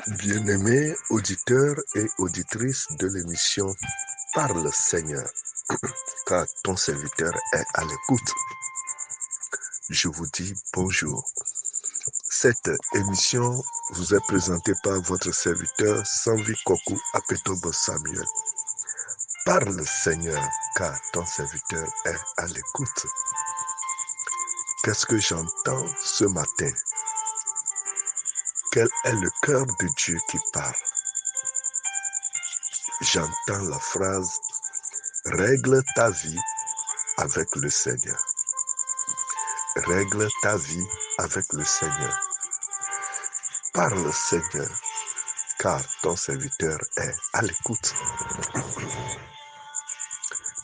Bien-aimés auditeurs et auditrices de l'émission Parle Seigneur, car ton serviteur est à l'écoute. Je vous dis bonjour. Cette émission vous est présentée par votre serviteur Sanvi Koku Apetobo Samuel. Parle Seigneur, car ton serviteur est à l'écoute. Qu'est-ce que j'entends ce matin? Quel est le cœur de Dieu qui parle? J'entends la phrase « Règle ta vie avec le Seigneur ». Règle ta vie avec le Seigneur. Parle Seigneur, car ton serviteur est à l'écoute.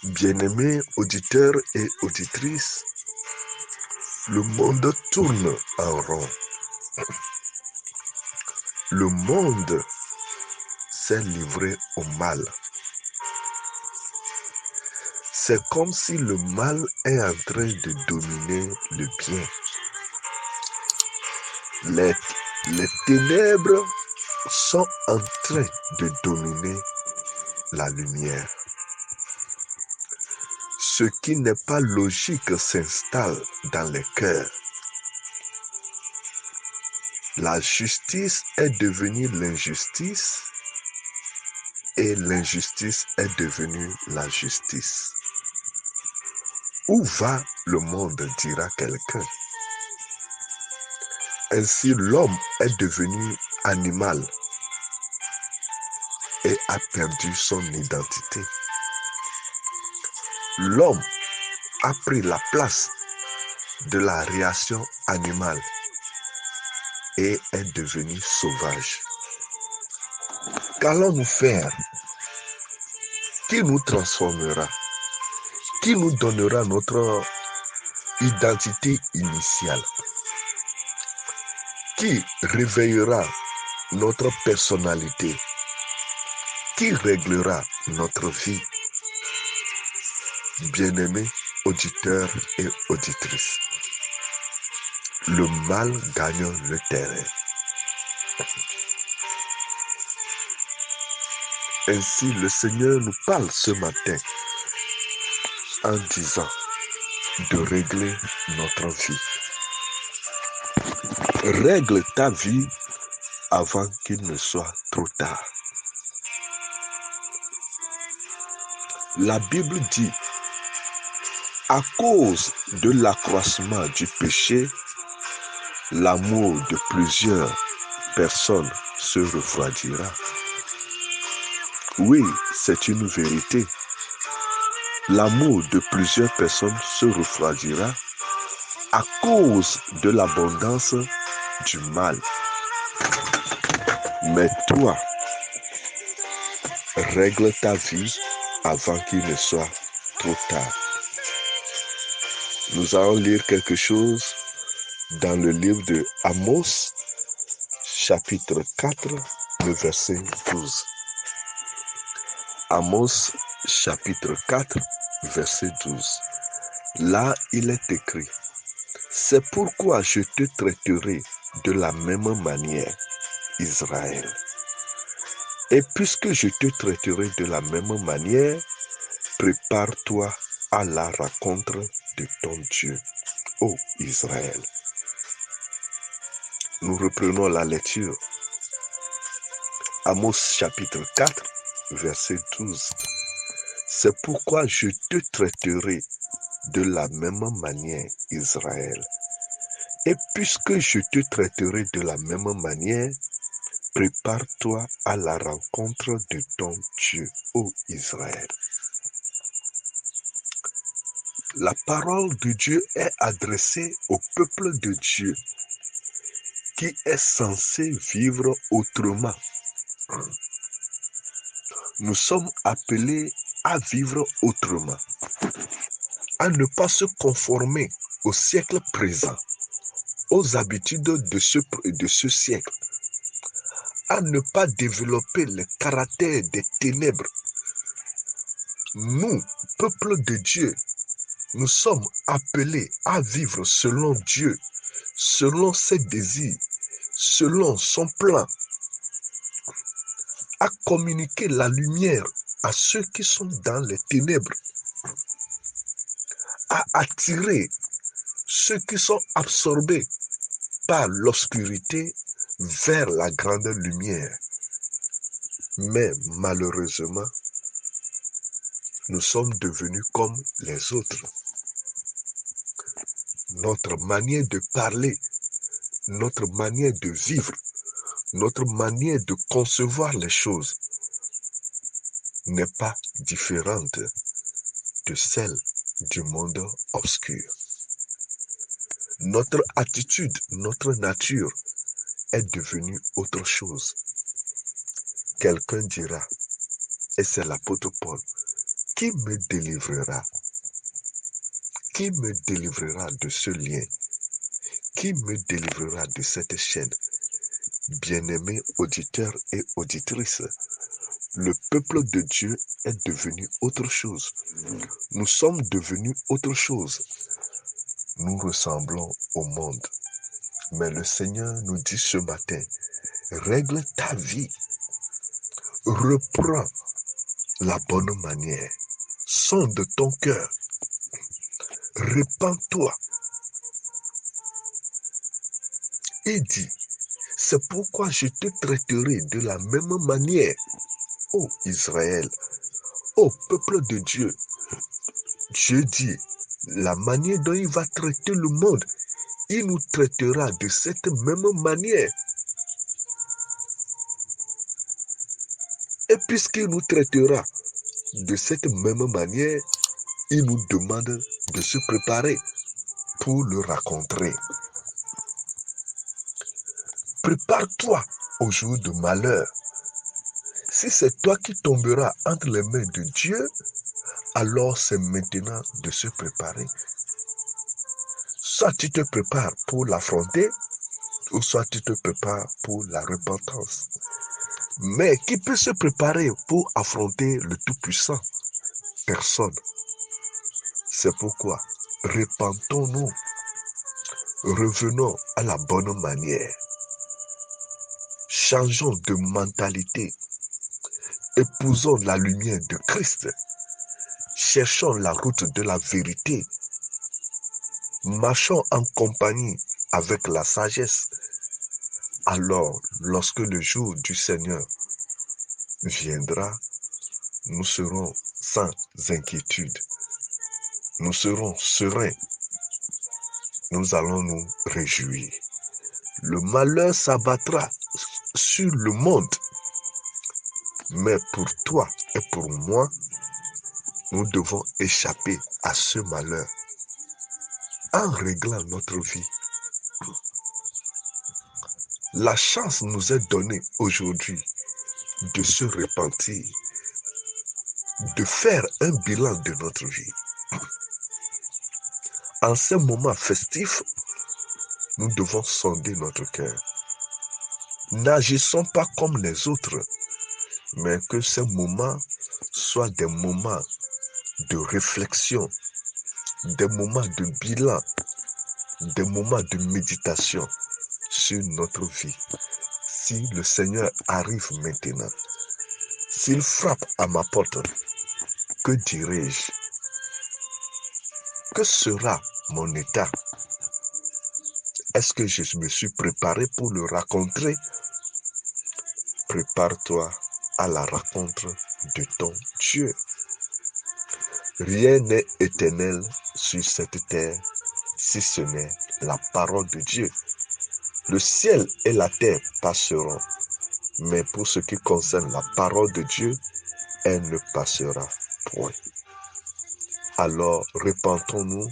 Bien-aimés auditeurs et auditrices, le monde tourne en rond. Le monde s'est livré au mal. C'est comme si le mal est en train de dominer le bien. Les ténèbres sont en train de dominer la lumière. Ce qui n'est pas logique s'installe dans les cœurs. La justice est devenue l'injustice et l'injustice est devenue la justice. Où va le monde, dira quelqu'un. Ainsi, l'homme est devenu animal et a perdu son identité. L'homme a pris la place de la réaction animale et est devenu sauvage. Qu'allons-nous faire? Qui nous transformera? Qui nous donnera notre identité initiale? Qui réveillera notre personnalité? Qui réglera notre vie? Bien-aimés auditeurs et auditrices, le mal gagne le terrain. Ainsi, le Seigneur nous parle ce matin en disant de régler notre vie. Règle ta vie avant qu'il ne soit trop tard. La Bible dit, à cause de l'accroissement du péché, l'amour de plusieurs personnes se refroidira. Oui, c'est une vérité. L'amour de plusieurs personnes se refroidira à cause de l'abondance du mal. Mais toi, règle ta vie avant qu'il ne soit trop tard. Nous allons lire quelque chose dans le livre de Amos, chapitre 4, le verset 12. Amos, chapitre 4, verset 12. Là, il est écrit, « C'est pourquoi je te traiterai de la même manière, Israël. Et puisque je te traiterai de la même manière, prépare-toi à la rencontre de ton Dieu, ô Israël. » Nous reprenons la lecture. Amos chapitre 4, verset 12. C'est pourquoi je te traiterai de la même manière, Israël. Et puisque je te traiterai de la même manière, prépare-toi à la rencontre de ton Dieu, ô Israël. La parole de Dieu est adressée au peuple de Dieu qui est censé vivre autrement. Nous sommes appelés à vivre autrement, à ne pas se conformer au siècle présent, aux habitudes de ce siècle, à ne pas développer le caractère des ténèbres. Nous, peuple de Dieu, nous sommes appelés à vivre selon Dieu, selon ses désirs, selon son plan. à communiquer la lumière à ceux qui sont dans les ténèbres, à attirer ceux qui sont absorbés par l'obscurité vers la grande lumière. Mais malheureusement, nous sommes devenus comme les autres. Notre manière de parler, notre manière de vivre, notre manière de concevoir les choses n'est pas différente de celle du monde obscur. Notre attitude, notre nature est devenue autre chose. Quelqu'un dira, et c'est l'apôtre Paul, qui me délivrera? Qui me délivrera de ce lien? Qui me délivrera de cette chaîne? Bien-aimés auditeurs et auditrices, le peuple de Dieu est devenu autre chose. Nous sommes devenus autre chose. Nous ressemblons au monde. Mais le Seigneur nous dit ce matin, règle ta vie. Reprends la bonne manière. Sonde ton cœur. Répands-toi. Et dis, c'est pourquoi je te traiterai de la même manière. Ô Israël, ô peuple de Dieu, Dieu dit, la manière dont il va traiter le monde, il nous traitera de cette même manière. Et puisqu'il nous traitera de cette même manière, il nous demande de se préparer pour le rencontrer. Prépare-toi au jour de malheur. Si c'est toi qui tomberas entre les mains de Dieu, alors c'est maintenant de se préparer. Soit tu te prépares pour l'affronter, ou soit tu te prépares pour la repentance. Mais qui peut se préparer pour affronter le Tout-Puissant? Personne. C'est pourquoi repentons-nous, revenons à la bonne manière, changeons de mentalité, épousons la lumière de Christ, cherchons la route de la vérité, marchons en compagnie avec la sagesse. Alors, lorsque le jour du Seigneur viendra, nous serons sans inquiétude, nous serons sereins, nous allons nous réjouir. Le malheur s'abattra sur le monde, mais pour toi et pour moi, nous devons échapper à ce malheur en réglant notre vie. La chance nous est donnée aujourd'hui de se repentir, de faire un bilan de notre vie. En ces moments festifs, nous devons sonder notre cœur. N'agissons pas comme les autres, mais que ces moments soient des moments de réflexion, des moments de bilan, des moments de méditation sur notre vie. Si le Seigneur arrive maintenant, s'il frappe à ma porte, que dirai-je? Que sera mon état? Est-ce que je me suis préparé pour le rencontrer? Prépare-toi à la rencontre de ton Dieu. Rien n'est éternel sur cette terre si ce n'est la parole de Dieu. Le ciel et la terre passeront, mais pour ce qui concerne la parole de Dieu, elle ne passera point. Alors repentons-nous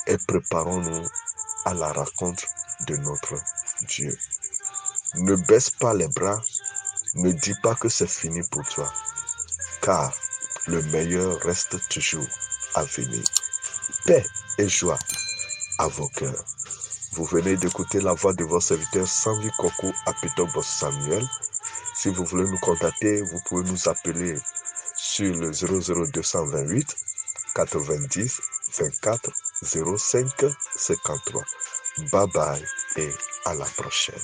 et préparons-nous à la rencontre de notre Dieu. Ne baisse pas les bras, ne dis pas que c'est fini pour toi, car le meilleur reste toujours à venir. Paix et joie à vos cœurs. Vous venez d'écouter la voix de votre serviteur Sanvi Kokou Apitobo Samuel. Si vous voulez nous contacter, vous pouvez nous appeler sur le 00228 90 24 05 53. Bye bye et à la prochaine.